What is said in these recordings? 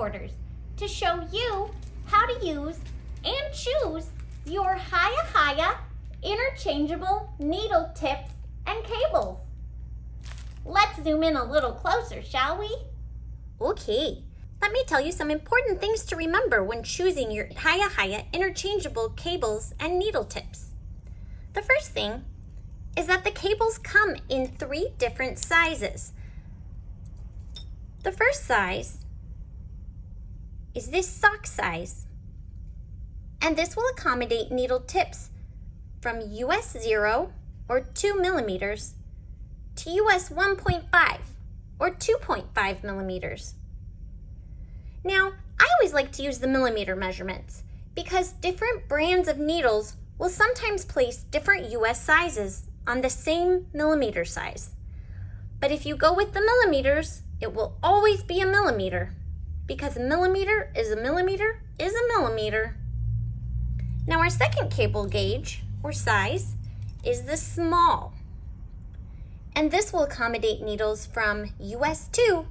camcorders to show you how to use and choose your HiyaHiya Interchangeable Needle Tips and Cables. Let's zoom in a little closer, shall we? Okay, let me tell you some important things to remember when choosing your HiyaHiya Interchangeable Cables and Needle Tips. The first thing is that the cables come in 3 different sizes. The first size is this sock size, and this will accommodate needle tips from US 0 or 2 millimeters to US 1.5 or 2.5 millimeters. Now, I always like to use the millimeter measurements because different brands of needles will sometimes place different US sizes on the same millimeter size. But if you go with the millimeters, it will always be a millimeter because a millimeter is a millimeter is a millimeter. Now our second cable gauge or size is the small. And this will accommodate needles from US 2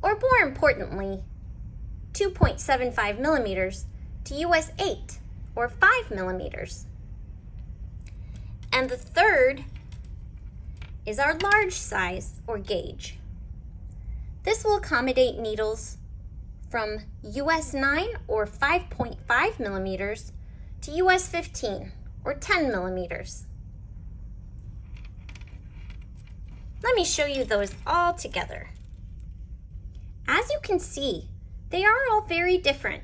or more importantly 2.75 millimeters to US 8 or 5 millimeters. And the third is our large size or gauge. This will accommodate needles from US 9 or 5.5 millimeters to US 15 or 10 millimeters. Let me show you those all together. As you can see, they are all very different,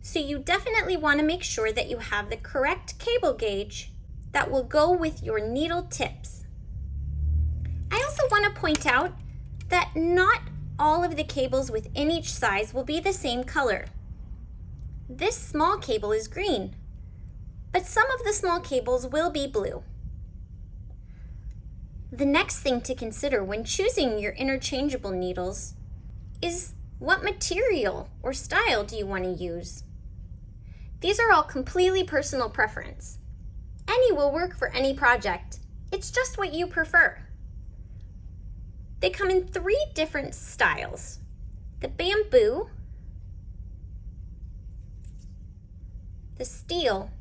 so you definitely want to make sure that you have the correct cable gauge that will go with your needle tips. I also want to point out that not all of the cables within each size will be the same color. This small cable is green, but some of the small cables will be blue. The next thing to consider when choosing your interchangeable needles is what material or style do you want to use? These are all completely personal preference. Any will work for any project. It's just what you prefer. They come in 3 different styles: the bamboo, the steel,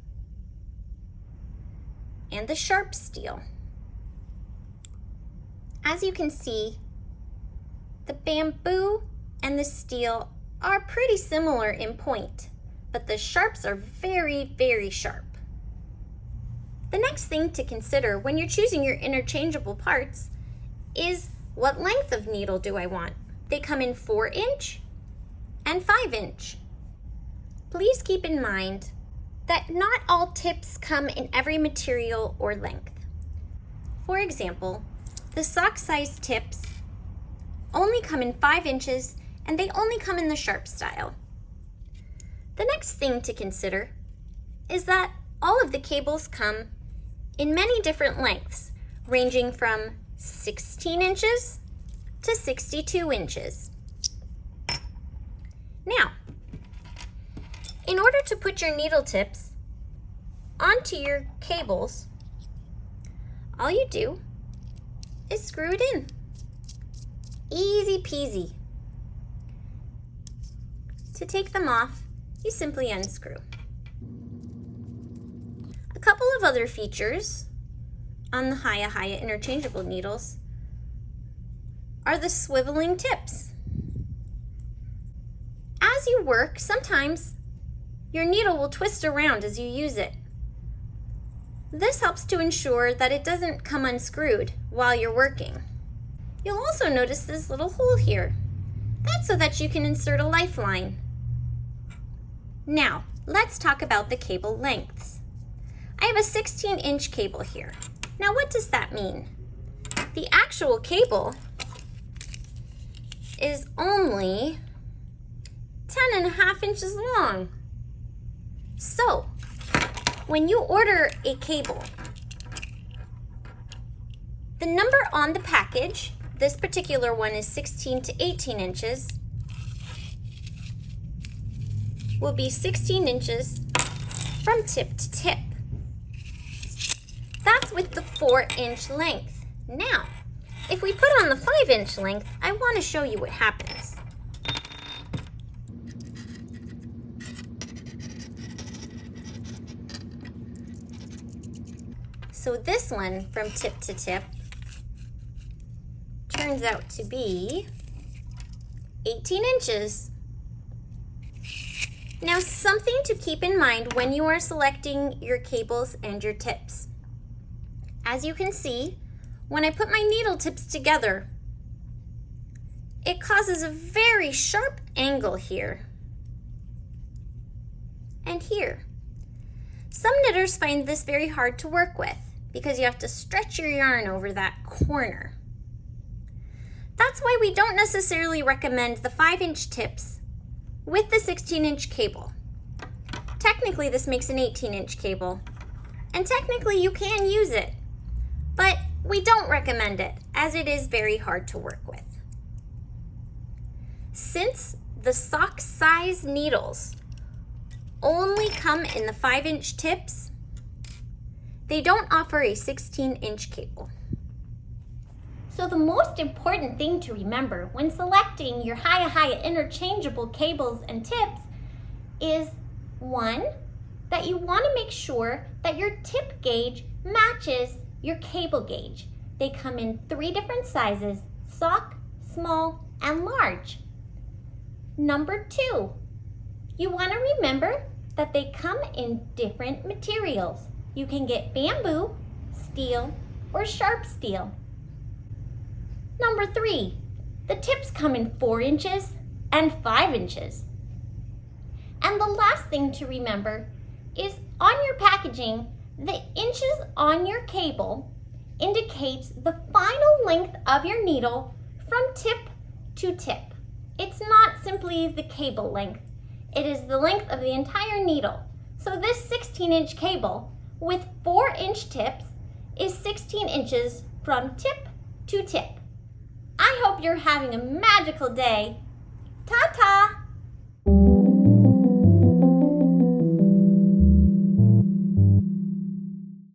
and the sharp steel. As you can see, the bamboo and the steel are pretty similar in point, but the sharps are very, very sharp. The next thing to consider when you're choosing your interchangeable parts is what length of needle do I want? They come in 4-inch and 5-inch. Please keep in mind that not all tips come in every material or length. For example, the sock size tips only come in 5 inches and they only come in the sharp style. The next thing to consider is that all of the cables come in many different lengths, ranging from 16 inches to 62 inches. Now, in order to put your needle tips onto your cables, all you do is screw it in. Easy peasy. To take them off, you simply unscrew. A couple of other features on the HiyaHiya interchangeable needles are the swiveling tips. As you work, sometimes your needle will twist around as you use it. This helps to ensure that it doesn't come unscrewed while you're working. You'll also notice this little hole here. That's so that you can insert a lifeline. Now, let's talk about the cable lengths. I have a 16-inch cable here. Now, what does that mean? The actual cable is only 10.5 inches long. So, when you order a cable, the number on the package, this particular one is 16 to 18 inches, will be 16 inches from tip to tip. That's with the 4-inch length. Now, if we put on the 5-inch length, I want to show you what happens. So this one from tip to tip turns out to be 18 inches. Now, something to keep in mind when you are selecting your cables and your tips. As you can see, when I put my needle tips together, it causes a very sharp angle here and here. Some knitters find this very hard to work with because you have to stretch your yarn over that corner. That's why we don't necessarily recommend the 5-inch tips with the 16-inch cable. Technically, this makes an 18-inch cable, and technically you can use it, but we don't recommend it as it is very hard to work with. Since the sock size needles only come in the 5-inch tips, they don't offer a 16-inch cable. So the most important thing to remember when selecting your HiyaHiya interchangeable cables and tips is 1, that you want to make sure that your tip gauge matches your cable gauge. They come in 3 different sizes: sock, small, and large. Number 2, you want to remember that they come in different materials. You can get bamboo, steel, or sharp steel. Number 3, the tips come in 4 inches and 5 inches. And the last thing to remember is on your packaging, the inches on your cable indicates the final length of your needle from tip to tip. It's not simply the cable length, it is the length of the entire needle. So this 16-inch cable with 4-inch tips is 16 inches from tip to tip. I hope you're having a magical day. Ta-ta!